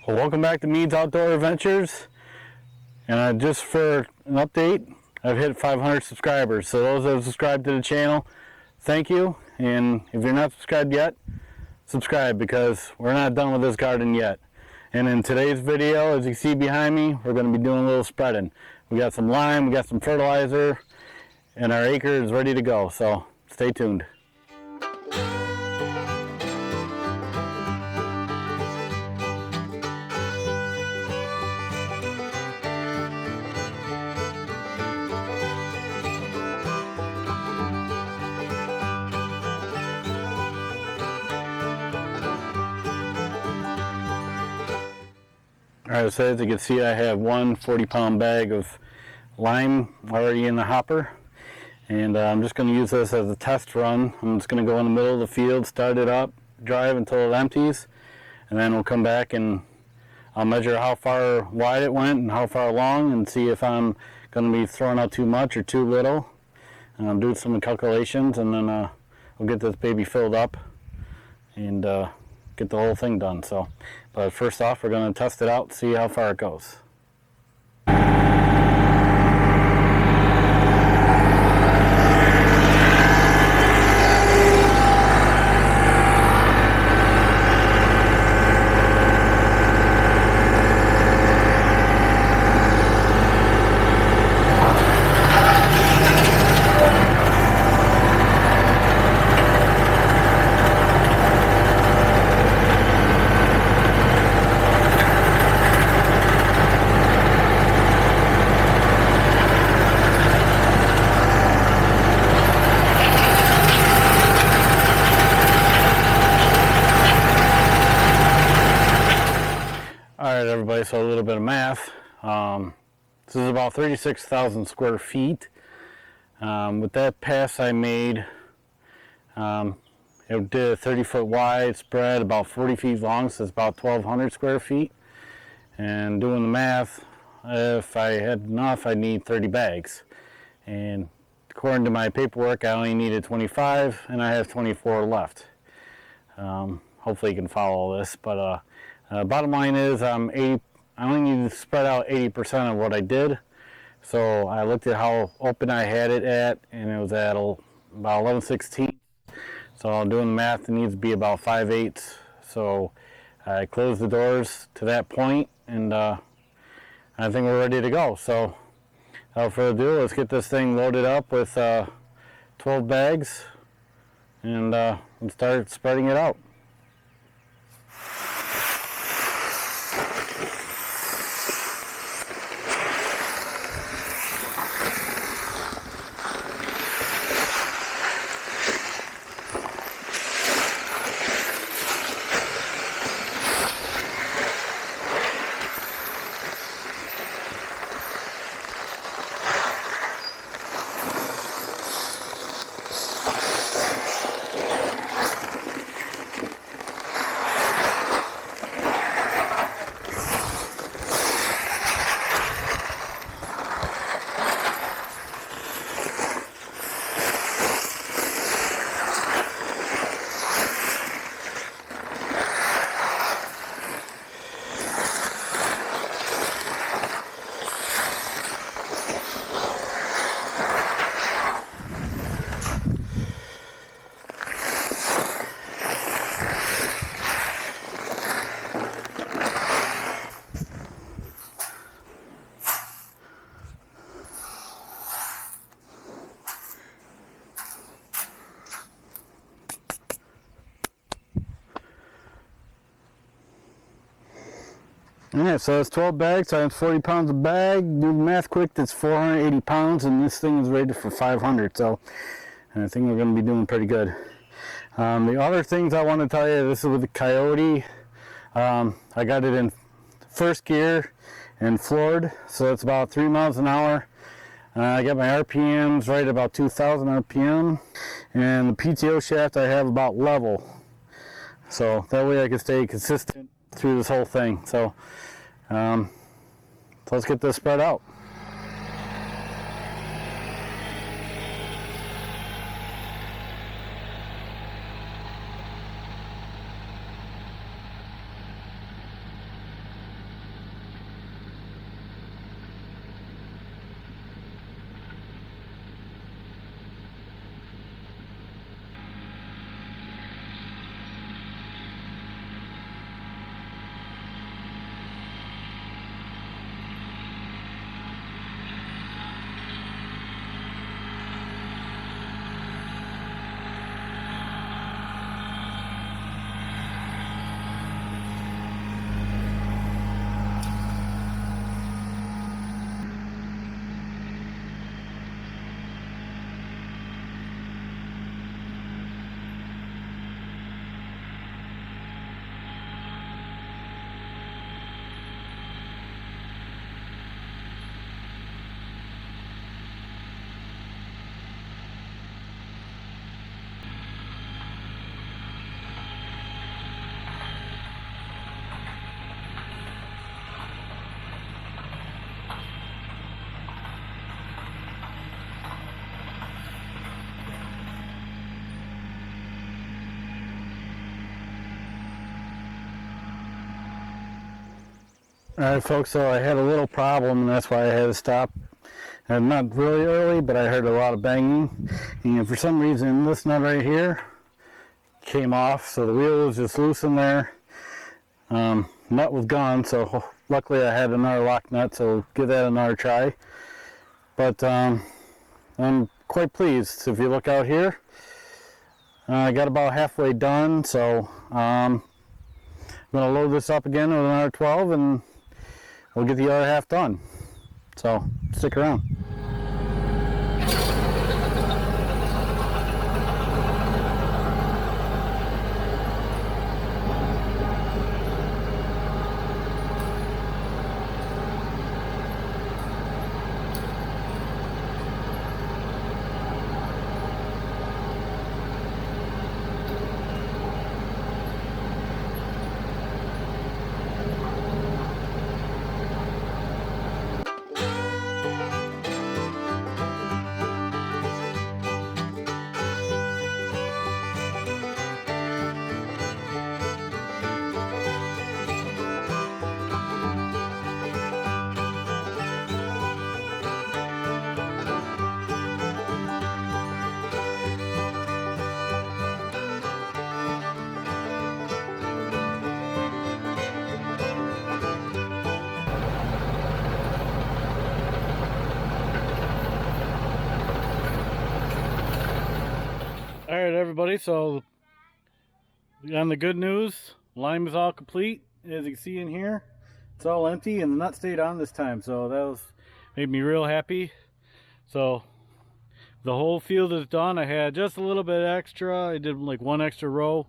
Well, welcome back to Mead's Outdoor Adventures. And just for an update, I've hit 500 subscribers. So those that have subscribed to the channel, thank you. And if you're not subscribed yet, subscribe, because we're not done with this garden yet. And in today's video, as you see behind me, we're going to be doing a little spreading. We got some lime, we got some fertilizer, and our acre is ready to go. So stay tuned. Alright, so as you can see, I have one 40-pound bag of lime already in the hopper, and I'm just going to use this as a test run. I'm just going to go in the middle of the field, start it up, drive until it empties, and then we'll come back and I'll measure how far wide it went and how far long, and see if I'm going to be throwing out too much or too little. And I'll do some calculations, and then we'll get this baby filled up and get the whole thing done. So, but first off, we're going to test it out, see how far it goes. Alright everybody, so a little bit of math. This is about 36,000 square feet. With that pass I made, it did a 30-foot wide spread, about 40 feet long, so it's about 1,200 square feet. And doing the math, if I had enough, I'd need 30 bags. And according to my paperwork, I only needed 25, and I have 24 left. Hopefully you can follow this, but bottom line is I only need to spread out 80% of what I did. So I looked at how open I had it at, and it was at about 11/16. So doing the math, it needs to be about 5/8. So I closed the doors to that point, and I think we're ready to go. So without further ado, let's get this thing loaded up with 12 bags, and we'll start spreading it out. Alright, so it's 12 bags times 40 pounds a bag. Do the math quick, that's 480 pounds, and this thing is rated for 500. So I think we're going to be doing pretty good. The other things I want to tell you, this is with the Kioti. I got it in first gear and floored, so it's about 3 miles an hour. I got my RPMs right about 2,000 RPM, and the PTO shaft I have about level. So that way I can stay consistent through this whole thing. So let's get this spread out. Alright folks, so I had a little problem and that's why I had to stop. And not really early, but I heard a lot of banging. And for some reason this nut right here came off, so the wheel was just loose in there. Nut was gone, so luckily I had another lock nut, so give that another try. But I'm quite pleased. If you look out here, I got about halfway done, so I'm going to load this up again with another 12 and we'll get the other half done. So stick around. Alright everybody, so on the good news, lime is all complete. As you can see in here, it's all empty and the nut stayed on this time, so that made me real happy. So the whole field is done. I had just a little bit extra. I did like one extra row,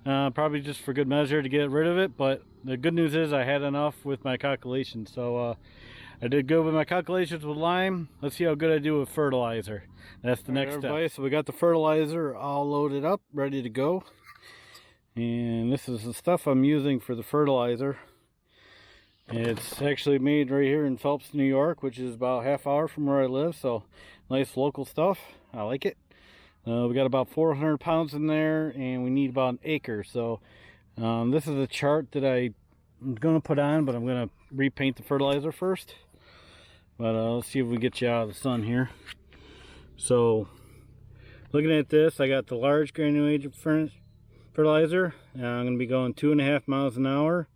probably just for good measure to get rid of it, but the good news is I had enough with my calculations. So I did good with my calculations with lime. Let's see how good I do with fertilizer. That's the next step. So we got the fertilizer all loaded up, ready to go. And this is the stuff I'm using for the fertilizer. It's actually made right here in Phelps, New York, which is about half hour from where I live. So nice local stuff. I like it. We got about 400 pounds in there and we need about an acre. So this is a chart that I'm going to put on, but I'm going to repaint the fertilizer first. But let's see if we get you out of the sun here. So looking at this, I got the large granulated fertilizer. I'm going to be going 2.5 miles an hour.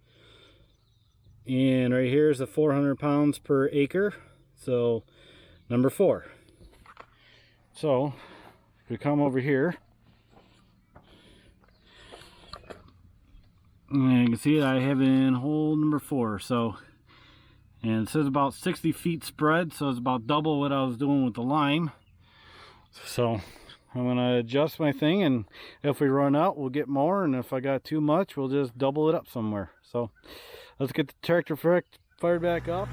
And right here is the 400 pounds per acre. So number 4. So if we come over here, and you can see I have it in hole number 4. So, and it says about 60 feet spread, so it's about double what I was doing with the lime. So I'm going to adjust my thing, and if we run out, we'll get more, and if I got too much, we'll just double it up somewhere. So let's get the tractor fired back up.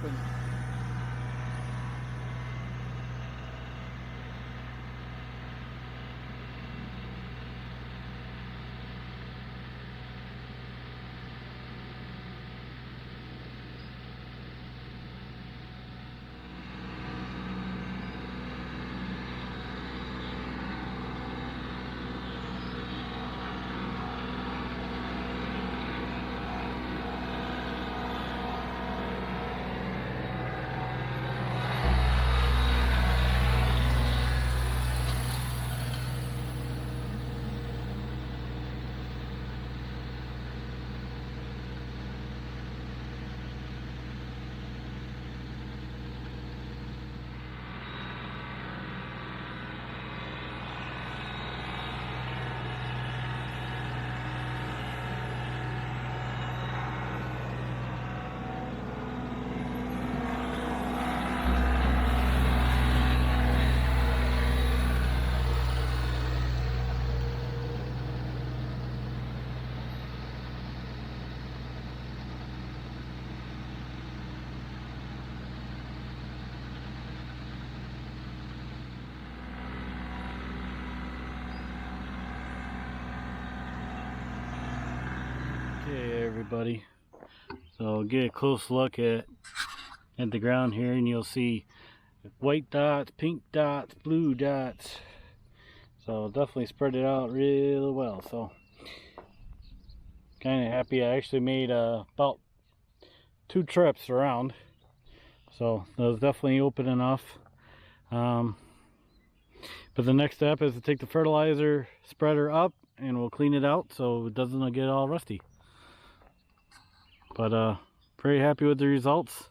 Okay everybody, so get a close look at the ground here and you'll see white dots, pink dots, blue dots. So definitely spread it out really well. So kind of happy. I actually made about 2 trips around, so that was definitely open enough. But the next step is to take the fertilizer spreader up and we'll clean it out so it doesn't get all rusty. But very happy with the results.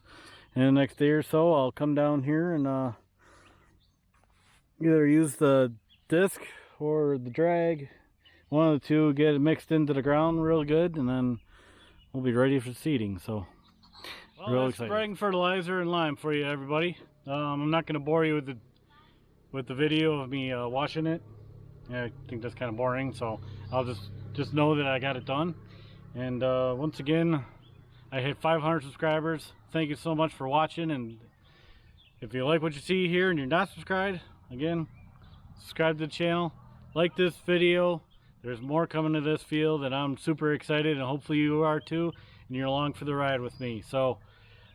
In the next day or so I'll come down here and either use the disc or the drag, one of the two, get it mixed into the ground real good, and then we'll be ready for seeding. So real excited. Spreading fertilizer and lime for you, everybody. I'm not going to bore you with the video of me washing it. Yeah, I think that's kind of boring, so I'll just know that I got it done. And once again, I hit 500 subscribers. Thank you so much for watching, and if you like what you see here and you're not subscribed, again, subscribe to the channel, like this video. There's more coming to this field and I'm super excited, and hopefully you are too, and you're along for the ride with me. So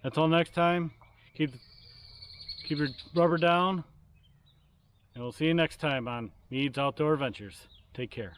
until next time, keep your rubber down, and we'll see you next time on Mead's Outdoor Adventures. Take care.